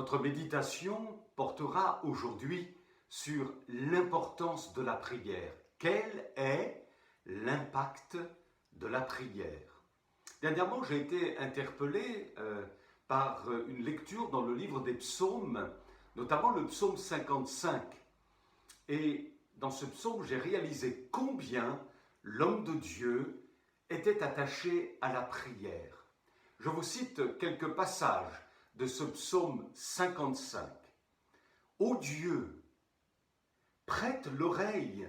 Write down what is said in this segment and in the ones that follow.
Notre méditation portera aujourd'hui sur l'importance de la prière. Quel est l'impact de la prière? Dernièrement, j'ai été interpellé par une lecture dans le livre des psaumes, notamment le psaume 55. Et dans ce psaume, j'ai réalisé combien l'homme de Dieu était attaché à la prière. Je vous cite quelques passages de ce psaume 55. « Ô Dieu, prête l'oreille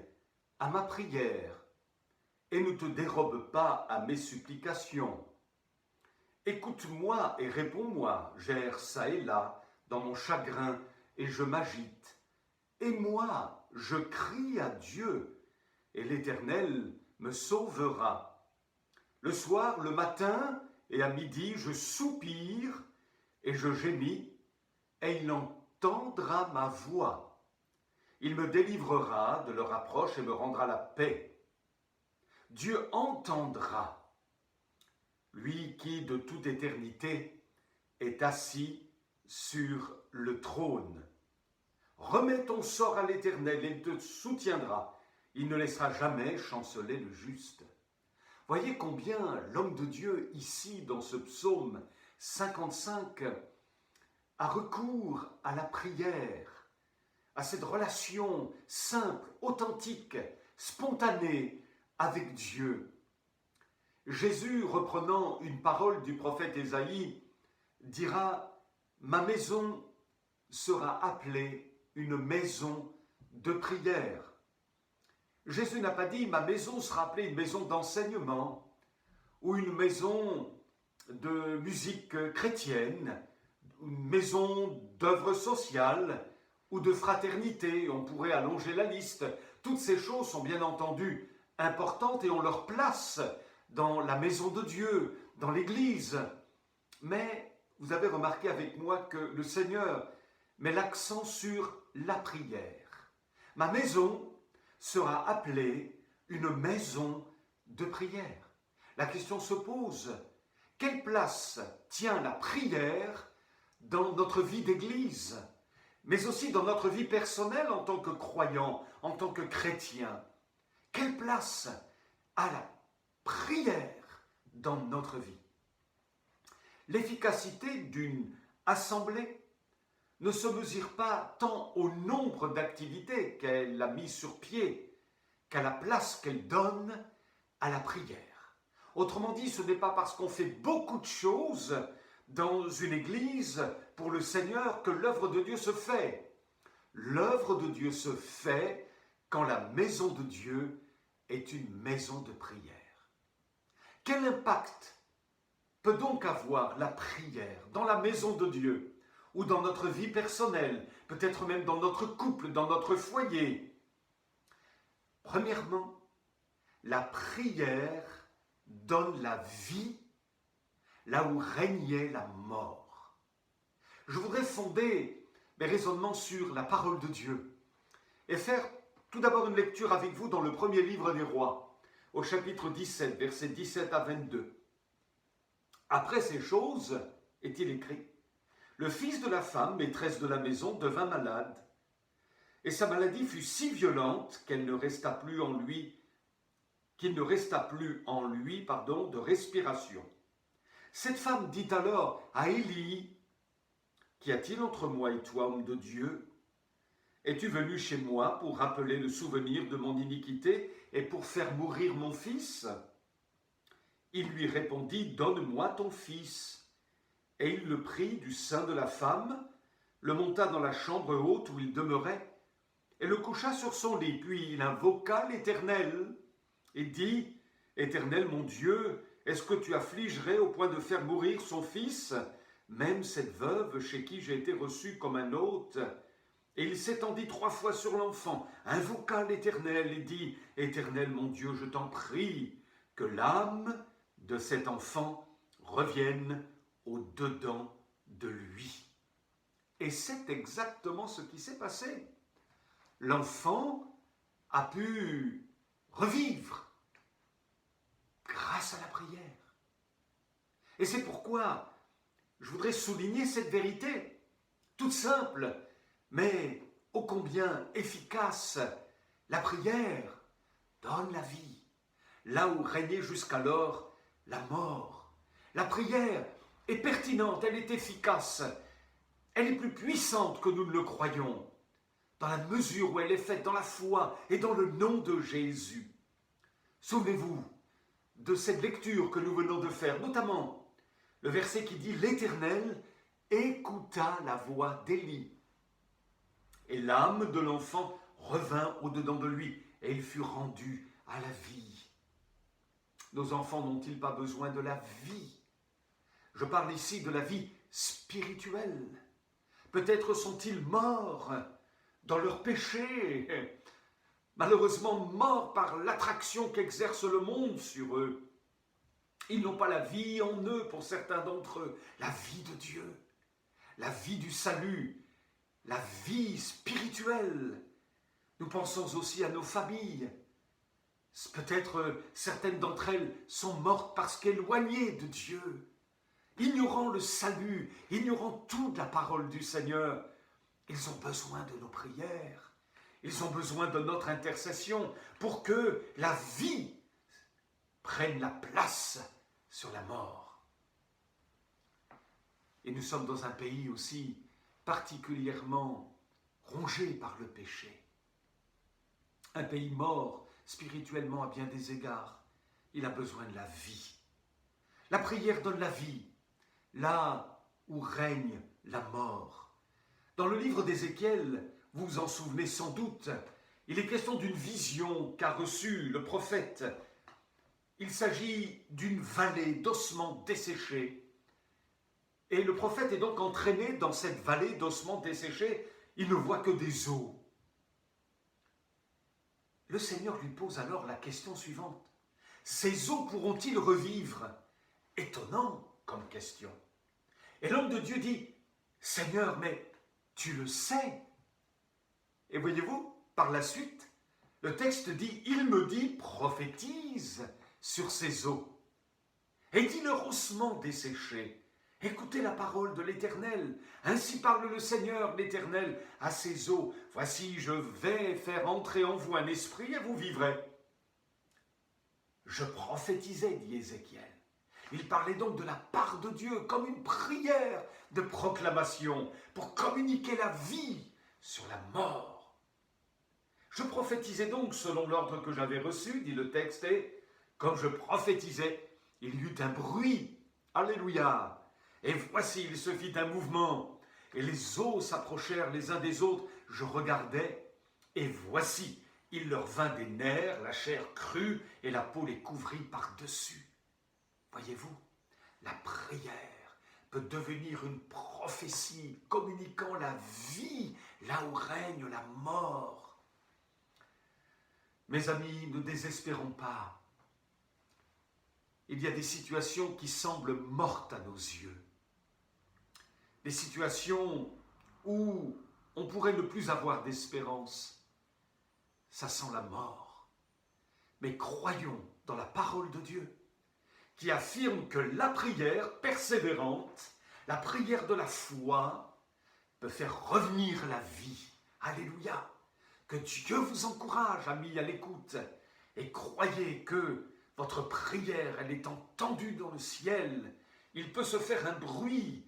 à ma prière et ne te dérobe pas à mes supplications. Écoute-moi et réponds-moi, j'erre çà et là dans mon chagrin et je m'agite. Et moi, je crie à Dieu et l'Éternel me sauvera. Le soir, le matin et à midi, je soupire et je gémis, et il entendra ma voix. Il me délivrera de leur approche et me rendra la paix. Dieu entendra, lui qui de toute éternité est assis sur le trône. Remets ton sort à l'Éternel, il te soutiendra. Il ne laissera jamais chanceler le juste. Voyez combien l'homme de Dieu, ici, dans ce psaume 55, a recours à la prière, à cette relation simple, authentique, spontanée avec Dieu. Jésus, reprenant une parole du prophète Ésaïe, dira « Ma maison sera appelée une maison de prière ». Jésus n'a pas dit « Ma maison sera appelée une maison d'enseignement » ou une maison de musique chrétienne, une maison d'œuvre sociale ou de fraternité. On pourrait allonger la liste. Toutes ces choses sont bien entendu importantes et ont leur place dans la maison de Dieu, dans l'Église. Mais vous avez remarqué avec moi que le Seigneur met l'accent sur la prière. Ma maison sera appelée une maison de prière. La question se pose, quelle place tient la prière dans notre vie d'Église, mais aussi dans notre vie personnelle en tant que croyant, en tant que chrétien? Quelle place a la prière dans notre vie? L'efficacité d'une assemblée ne se mesure pas tant au nombre d'activités qu'elle a mis sur pied qu'à la place qu'elle donne à la prière. Autrement dit, ce n'est pas parce qu'on fait beaucoup de choses dans une église pour le Seigneur que l'œuvre de Dieu se fait. L'œuvre de Dieu se fait quand la maison de Dieu est une maison de prière. Quel impact peut donc avoir la prière dans la maison de Dieu ou dans notre vie personnelle, peut-être même dans notre couple, dans notre foyer? Premièrement, la prière donne la vie là où régnait la mort. Je voudrais fonder mes raisonnements sur la parole de Dieu et faire tout d'abord une lecture avec vous dans le premier livre des rois, au chapitre 17, versets 17 à 22. Après ces choses, est-il écrit, le fils de la femme, maîtresse de la maison, devint malade, et sa maladie fut si violente qu'il ne resta plus en lui de respiration. Cette femme dit alors à Élie, « Qu'y a-t-il entre moi et toi, homme de Dieu? Es-tu venu chez moi pour rappeler le souvenir de mon iniquité et pour faire mourir mon fils ?» Il lui répondit, « Donne-moi ton fils. » Et il le prit du sein de la femme, le monta dans la chambre haute où il demeurait, et le coucha sur son lit. Puis il invoqua l'Éternel et dit, « Éternel mon Dieu, est-ce que tu affligerais au point de faire mourir son fils, même cette veuve chez qui j'ai été reçu comme un hôte ?» Et il s'étendit 3 fois sur l'enfant, invoqua l'Éternel et dit, « Éternel mon Dieu, je t'en prie, que l'âme de cet enfant revienne au-dedans de lui. » Et c'est exactement ce qui s'est passé. L'enfant a pu revivre grâce à la prière. Et c'est pourquoi je voudrais souligner cette vérité. toute simple, mais ô combien efficace. La prière donne la vie, là où régnait jusqu'alors la mort. La prière est pertinente, elle est efficace, elle est plus puissante que nous ne le croyons, dans la mesure où elle est faite dans la foi et dans le nom de Jésus. Souvenez-vous de cette lecture que nous venons de faire, notamment le verset qui dit « L'Éternel écouta la voix d'Élie, et l'âme de l'enfant revint au-dedans de lui, et il fut rendu à la vie. » Nos enfants n'ont-ils pas besoin de la vie? Je parle ici de la vie spirituelle. Peut-être sont-ils morts dans leur péché, malheureusement morts par l'attraction qu'exerce le monde sur eux. Ils n'ont pas la vie en eux pour certains d'entre eux, la vie de Dieu, la vie du salut, la vie spirituelle. Nous pensons aussi à nos familles. Peut-être certaines d'entre elles sont mortes parce qu'éloignées de Dieu, ignorant le salut, ignorant toute la parole du Seigneur. Ils ont besoin de nos prières, ils ont besoin de notre intercession pour que la vie prenne la place sur la mort. Et nous sommes dans un pays aussi particulièrement rongé par le péché. Un pays mort spirituellement à bien des égards. Il a besoin de la vie. La prière donne la vie, là où règne la mort. Dans le livre d'Ézéchiel, vous vous en souvenez sans doute, il est question d'une vision qu'a reçue le prophète. Il s'agit d'une vallée d'ossements desséchés. Et le prophète est donc entraîné dans cette vallée d'ossements desséchés. Il ne voit que des os. Le Seigneur lui pose alors la question suivante. Ces os pourront-ils revivre? Étonnant comme question. Et l'homme de Dieu dit, Seigneur, mais tu le sais. Et voyez-vous, par la suite, le texte dit, il me dit, prophétise sur ces os. Et dit leur ossement desséché. Écoutez la parole de l'Éternel. Ainsi parle le Seigneur, l'Éternel, à ses eaux. Voici, je vais faire entrer en vous un esprit et vous vivrez. Je prophétisais, dit Ézéchiel. Il parlait donc de la part de Dieu comme une prière de proclamation pour communiquer la vie sur la mort. Je prophétisais donc selon l'ordre que j'avais reçu, dit le texte, et comme je prophétisais, il y eut un bruit. Alléluia! Et voici, il se fit un mouvement, et les os s'approchèrent les uns des autres. Je regardais, et voici, il leur vint des nerfs, la chair crue, et la peau les couvrit par-dessus. Voyez-vous, la prière peut devenir une prophétie communiquant la vie là où règne la mort. Mes amis, ne désespérons pas. Il y a des situations qui semblent mortes à nos yeux. Des situations où on pourrait ne plus avoir d'espérance. Ça sent la mort. Mais croyons dans la parole de Dieu qui affirme que la prière persévérante, la prière de la foi, peut faire revenir la vie. Alléluia! Que Dieu vous encourage, amis, à l'écoute, et croyez que votre prière, elle est entendue dans le ciel. Il peut se faire un bruit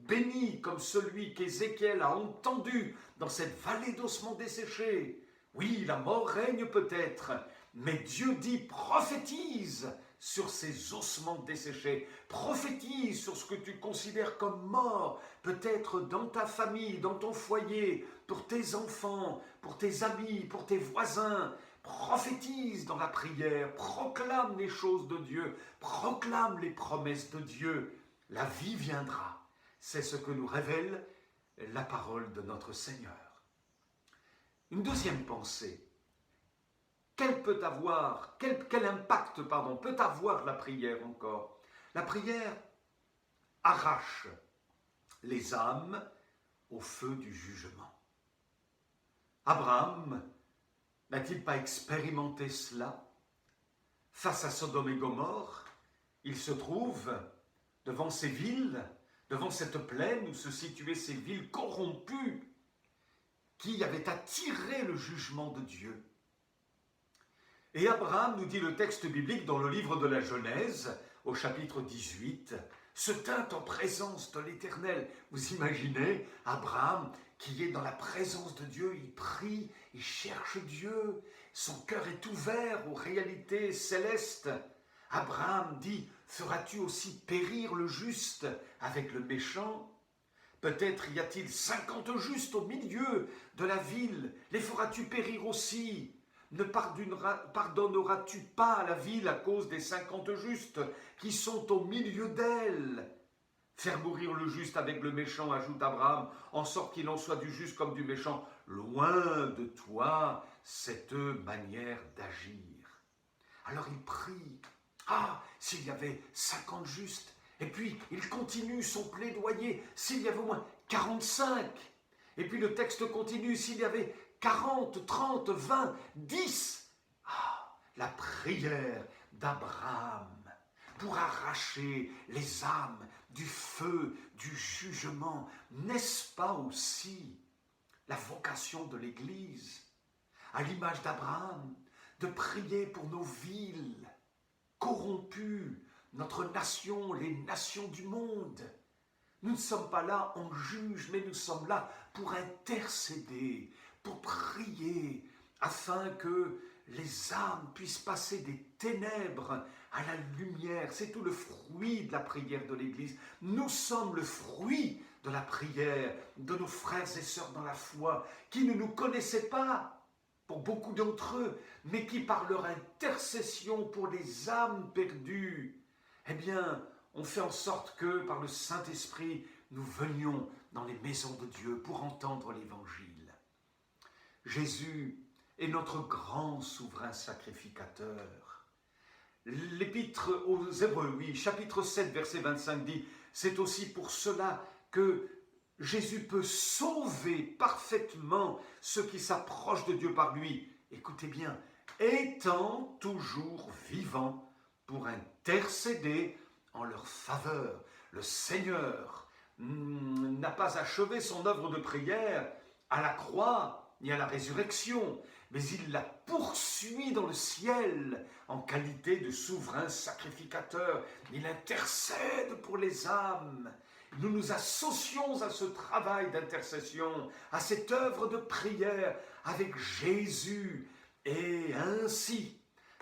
béni comme celui qu'Ézéchiel a entendu dans cette vallée d'ossements desséchés. Oui, la mort règne peut-être, mais Dieu dit prophétise sur ces ossements desséchés. Prophétise sur ce que tu considères comme mort, peut-être dans ta famille, dans ton foyer, pour tes enfants, pour tes amis, pour tes voisins. Prophétise dans la prière, proclame les choses de Dieu, proclame les promesses de Dieu. La vie viendra. C'est ce que nous révèle la parole de notre Seigneur. Une deuxième pensée. Quel impact peut avoir la prière encore? La prière arrache les âmes au feu du jugement. Abraham n'a-t-il pas expérimenté cela? Face à Sodome et Gomorrhe, il se trouve devant ces villes devant cette plaine où se situaient ces villes corrompues qui avaient attiré le jugement de Dieu. Et Abraham, nous dit le texte biblique dans le livre de la Genèse, au chapitre 18, se tint en présence de l'Éternel. Vous imaginez Abraham qui est dans la présence de Dieu, il prie, il cherche Dieu, son cœur est ouvert aux réalités célestes. Abraham dit, feras-tu aussi périr le juste avec le méchant ? Peut-être y a-t-il 50 justes au milieu de la ville, les feras-tu périr aussi ? Ne pardonneras-tu pas à la ville à cause des 50 justes qui sont au milieu d'elle ? Faire mourir le juste avec le méchant, ajoute Abraham, en sorte qu'il en soit du juste comme du méchant. Loin de toi cette manière d'agir. Alors il prie. Ah, s'il y avait 50 justes. Et puis il continue son plaidoyer. S'il y avait au moins 45. Et puis le texte continue. S'il y avait 40, 30, 20, 10. Ah, la prière d'Abraham pour arracher les âmes du feu, du jugement. N'est-ce pas aussi la vocation de l'Église, à l'image d'Abraham, de prier pour nos villes corrompues, notre nation, les nations du monde? Nous ne sommes pas là en juge, mais nous sommes là pour intercéder, pour prier, afin que les âmes puissent passer des ténèbres à la lumière. C'est tout le fruit de la prière de l'Église. Nous sommes le fruit de la prière de nos frères et sœurs dans la foi, qui ne nous connaissaient pas, pour beaucoup d'entre eux, mais qui par leur intercession pour les âmes perdues, eh bien, on fait en sorte que, par le Saint-Esprit, nous venions dans les maisons de Dieu pour entendre l'Évangile. Jésus est notre grand souverain sacrificateur. L'Épître aux Hébreux, oui, chapitre 7, verset 25 dit « C'est aussi pour cela que Jésus peut sauver parfaitement ceux qui s'approchent de Dieu par lui. » Écoutez bien, étant toujours vivant pour intercéder en leur faveur. Le Seigneur n'a pas achevé son œuvre de prière à la croix ni à la résurrection, mais il la poursuit dans le ciel en qualité de souverain sacrificateur. Il intercède pour les âmes. Nous nous associons à ce travail d'intercession, à cette œuvre de prière avec Jésus. Et ainsi,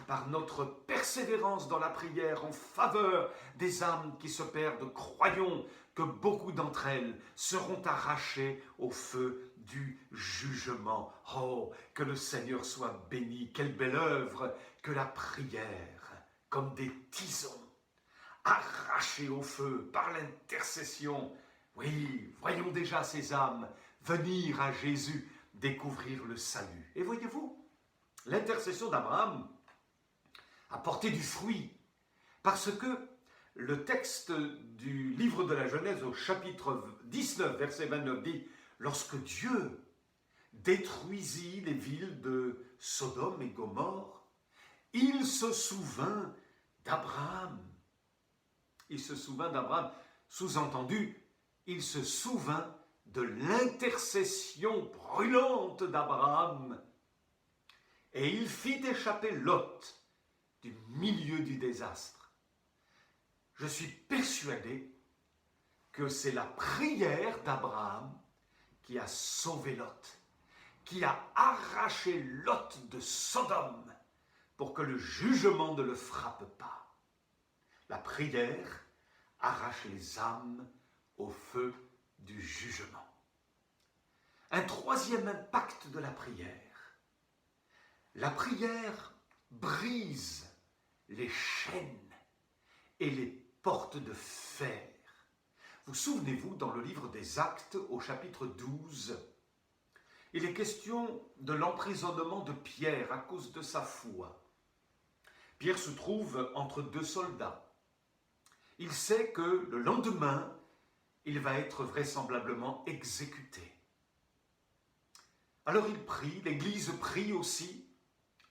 par notre persévérance dans la prière en faveur des âmes qui se perdent, croyons que beaucoup d'entre elles seront arrachées au feu du jugement. Oh, que le Seigneur soit béni, quelle belle œuvre que la prière, comme des tisons, arrachés au feu par l'intercession. Oui, voyons déjà ces âmes venir à Jésus, découvrir le salut. Et voyez-vous, l'intercession d'Abraham a porté du fruit, parce que le texte du livre de la Genèse au chapitre 19, verset 29 dit « Lorsque Dieu détruisit les villes de Sodome et Gomorrhe, il se souvint d'Abraham. » Il se souvint d'Abraham, sous-entendu, il se souvint de l'intercession brûlante d'Abraham. Et il fit échapper Lot du milieu du désastre. Je suis persuadé que c'est la prière d'Abraham qui a sauvé Lot, qui a arraché Lot de Sodome pour que le jugement ne le frappe pas. La prière arrache les âmes au feu du jugement. Un troisième impact de la prière. La prière brise les chaînes et les portes de fer. Vous souvenez-vous, dans le livre des Actes, au chapitre 12, il est question de l'emprisonnement de Pierre à cause de sa foi. Pierre se trouve entre deux soldats. Il sait que le lendemain, il va être vraisemblablement exécuté. Alors il prie, l'Église prie aussi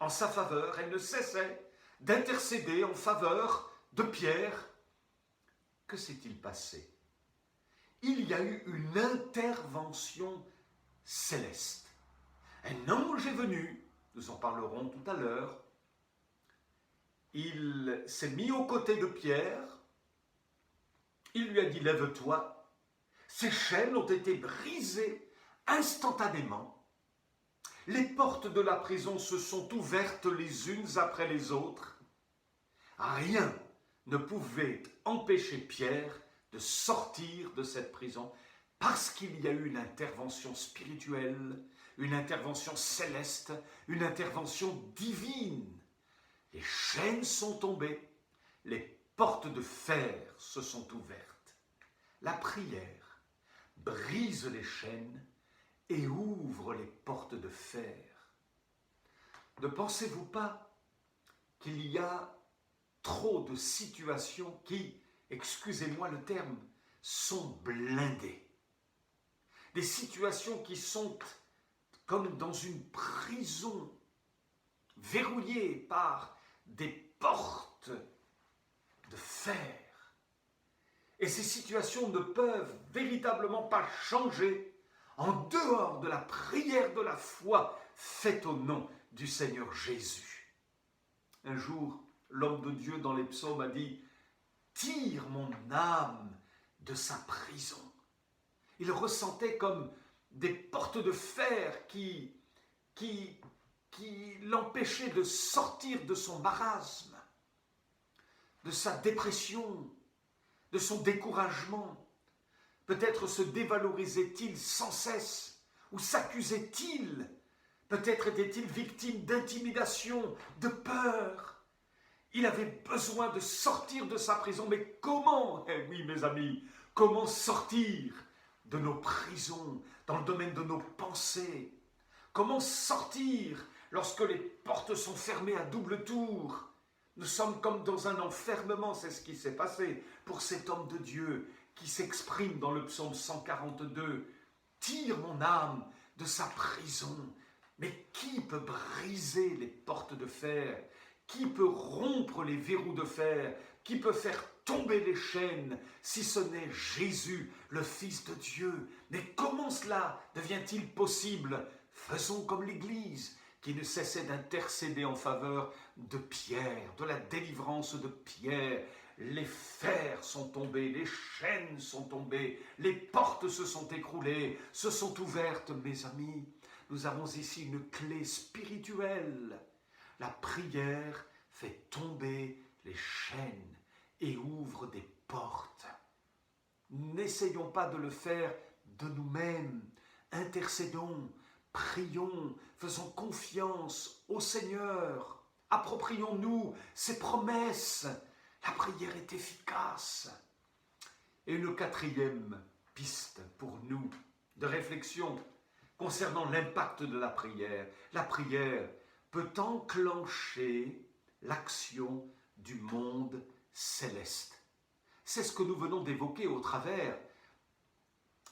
en sa faveur. Elle ne cessait d'intercéder en faveur de Pierre. Que s'est-il passé? il y a eu une intervention céleste. Un ange est venu, nous en parlerons tout à l'heure, il s'est mis aux côtés de Pierre, il lui a dit « Lève-toi ». Ses chaînes ont été brisées instantanément. Les portes de la prison se sont ouvertes les unes après les autres. Rien ne pouvait empêcher Pierre de sortir de cette prison parce qu'il y a eu une intervention spirituelle, une intervention céleste, une intervention divine. Les chaînes sont tombées, les portes de fer se sont ouvertes. La prière brise les chaînes et ouvre les portes de fer. Ne pensez-vous pas qu'il y a trop de situations qui, excusez-moi le terme, sont blindées? Des situations qui sont comme dans une prison, verrouillées par des portes de fer. Et ces situations ne peuvent véritablement pas changer en dehors de la prière de la foi faite au nom du Seigneur Jésus. Un jour, l'homme de Dieu dans les psaumes a dit « Tire mon âme de sa prison ». Il ressentait comme des portes de fer qui l'empêchaient de sortir de son marasme, de sa dépression, de son découragement. Peut-être se dévalorisait-il sans cesse ou s'accusait-il. Peut-être était-il victime d'intimidation, de peur. Il avait besoin de sortir de sa prison. Mais comment? Eh oui, mes amis, comment sortir de nos prisons dans le domaine de nos pensées? Comment sortir lorsque les portes sont fermées à double tour? Nous sommes comme dans un enfermement, c'est ce qui s'est passé pour cet homme de Dieu qui s'exprime dans le psaume 142. « Tire mon âme de sa prison ». Mais qui peut briser les portes de fer? Qui peut rompre les verrous de fer? Qui peut faire tomber les chaînes si ce n'est Jésus, le Fils de Dieu? Mais comment cela devient-il possible? Faisons comme l'Église qui ne cessait d'intercéder en faveur de Pierre, de la délivrance de Pierre. Les fers sont tombés, les chaînes sont tombées, les portes se sont écroulées, se sont ouvertes, mes amis. Nous avons ici une clé spirituelle. La prière fait tomber les chaînes et ouvre des portes. N'essayons pas de le faire de nous-mêmes. Intercédons, prions, faisons confiance au Seigneur. Approprions-nous ses promesses. La prière est efficace. Et une quatrième piste pour nous de réflexion concernant l'impact de la prière. La prière peut enclencher l'action du monde céleste. C'est ce que nous venons d'évoquer au travers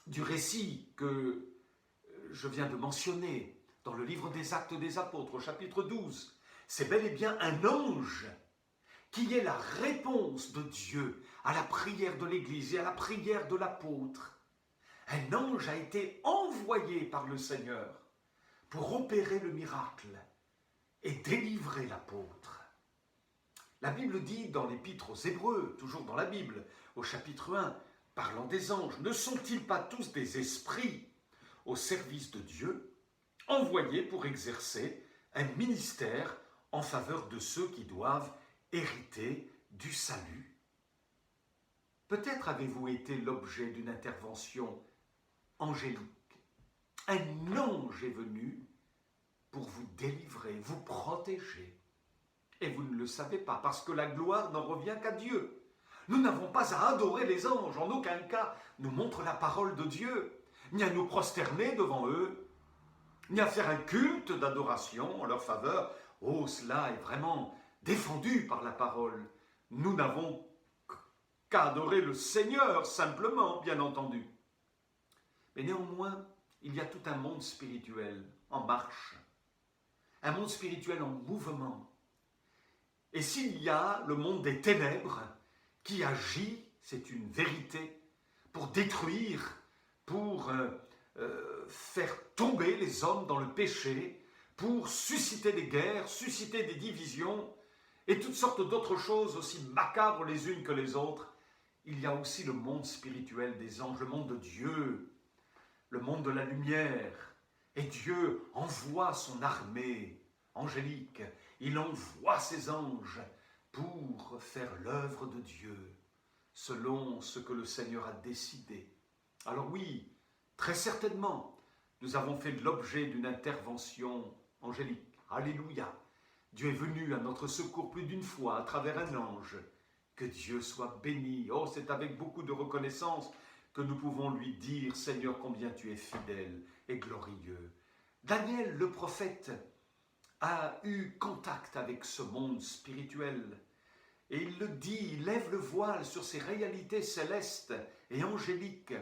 du récit que je viens de mentionner dans le livre des Actes des Apôtres, au chapitre 12. C'est bel et bien un ange qui est la réponse de Dieu à la prière de l'Église et à la prière de l'apôtre. Un ange a été envoyé par le Seigneur pour opérer le miracle et délivrer l'apôtre. La Bible dit dans l'Épître aux Hébreux, toujours dans la Bible, au chapitre 1, parlant des anges, « Ne sont-ils pas tous des esprits au service de Dieu, envoyés pour exercer un ministère en faveur de ceux qui doivent hériter du salut ?» Peut-être avez-vous été l'objet d'une intervention angélique. Un ange est venu pour vous délivrer, vous protéger. Et vous ne le savez pas, parce que la gloire n'en revient qu'à Dieu. Nous n'avons pas à adorer les anges, en aucun cas nous montre la parole de Dieu, ni à nous prosterner devant eux, ni à faire un culte d'adoration en leur faveur. Oh, cela est vraiment défendu par la parole. Nous n'avons qu'à adorer le Seigneur, simplement, bien entendu. Mais néanmoins, il y a tout un monde spirituel en marche, un monde spirituel en mouvement. Et s'il y a le monde des ténèbres qui agit, c'est une vérité, pour détruire, pour faire tomber les hommes dans le péché, pour susciter des guerres, susciter des divisions et toutes sortes d'autres choses aussi macabres les unes que les autres. Il y a aussi le monde spirituel des anges, le monde de Dieu, le monde de la lumière. Et Dieu envoie son armée angélique, il envoie ses anges pour faire l'œuvre de Dieu, selon ce que le Seigneur a décidé. Alors oui, très certainement, nous avons fait l'objet d'une intervention angélique. Alléluia! Dieu est venu à notre secours plus d'une fois à travers un ange. Que Dieu soit béni. Oh, c'est avec beaucoup de reconnaissance que nous pouvons lui dire, Seigneur, combien tu es fidèle et glorieux. Daniel, le prophète, a eu contact avec ce monde spirituel. Et il le dit, il lève le voile sur ces réalités célestes et angéliques.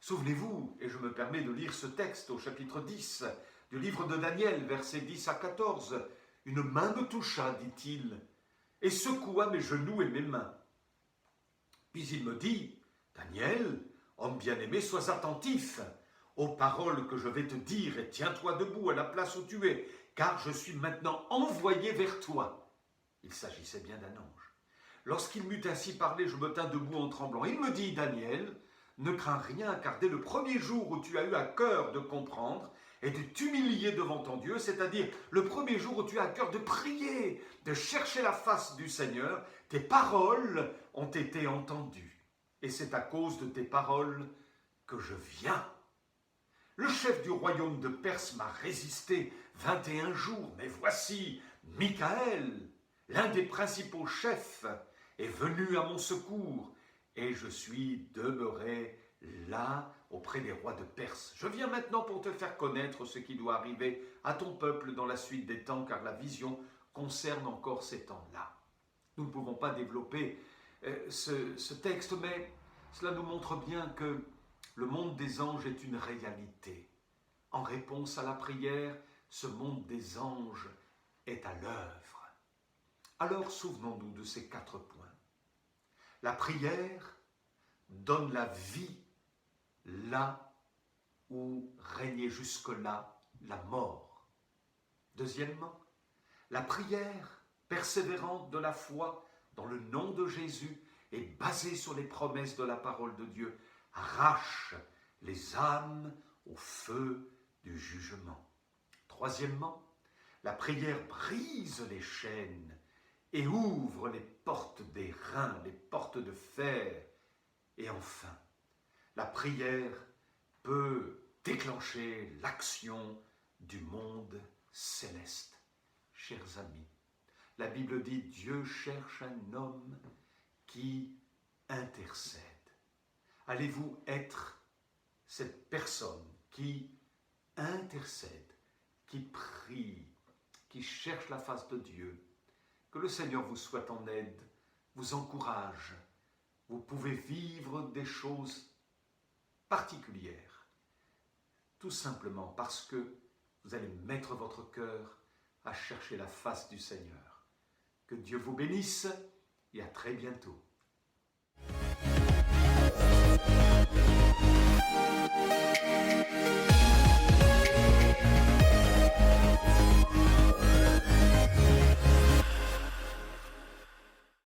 Souvenez-vous, et je me permets de lire ce texte au chapitre 10 du livre de Daniel, versets 10 à 14. « Une main me toucha, dit-il, et secoua mes genoux et mes mains. Puis il me dit, Daniel, homme bien-aimé, sois attentif aux paroles que je vais te dire et tiens-toi debout à la place où tu es, car je suis maintenant envoyé vers toi. » Il s'agissait bien d'un ange. Lorsqu'il m'eut ainsi parlé, je me tins debout en tremblant. Il me dit, Daniel, ne crains rien, car dès le premier jour où tu as eu à cœur de comprendre et de t'humilier devant ton Dieu, c'est-à-dire le premier jour où tu as à cœur de prier, de chercher la face du Seigneur, tes paroles ont été entendues. Et c'est à cause de tes paroles que je viens. Le chef du royaume de Perse m'a résisté 21 jours, mais voici, Michaël, l'un des principaux chefs, est venu à mon secours, et je suis demeuré là auprès des rois de Perse. Je viens maintenant pour te faire connaître ce qui doit arriver à ton peuple dans la suite des temps, car la vision concerne encore ces temps-là. Nous ne pouvons pas développer ce texte, mais cela nous montre bien que le monde des anges est une réalité. En réponse à la prière, ce monde des anges est à l'œuvre. Alors souvenons-nous de ces 4 points. La prière donne la vie là où régnait jusque-là la mort. Deuxièmement, la prière persévérante de la foi dans le nom de Jésus et basée sur les promesses de la parole de Dieu arrache les âmes au feu du jugement. Troisièmement, la prière brise les chaînes et ouvre les portes des reins, les portes de fer. Et enfin, la prière peut déclencher l'action du monde céleste. Chers amis, la Bible dit « Dieu cherche un homme qui intercède ». Allez-vous être cette personne qui intercède, qui prie, qui cherche la face de Dieu? Que le Seigneur vous soit en aide, vous encourage. Vous pouvez vivre des choses particulières, tout simplement parce que vous allez mettre votre cœur à chercher la face du Seigneur. Que Dieu vous bénisse et à très bientôt.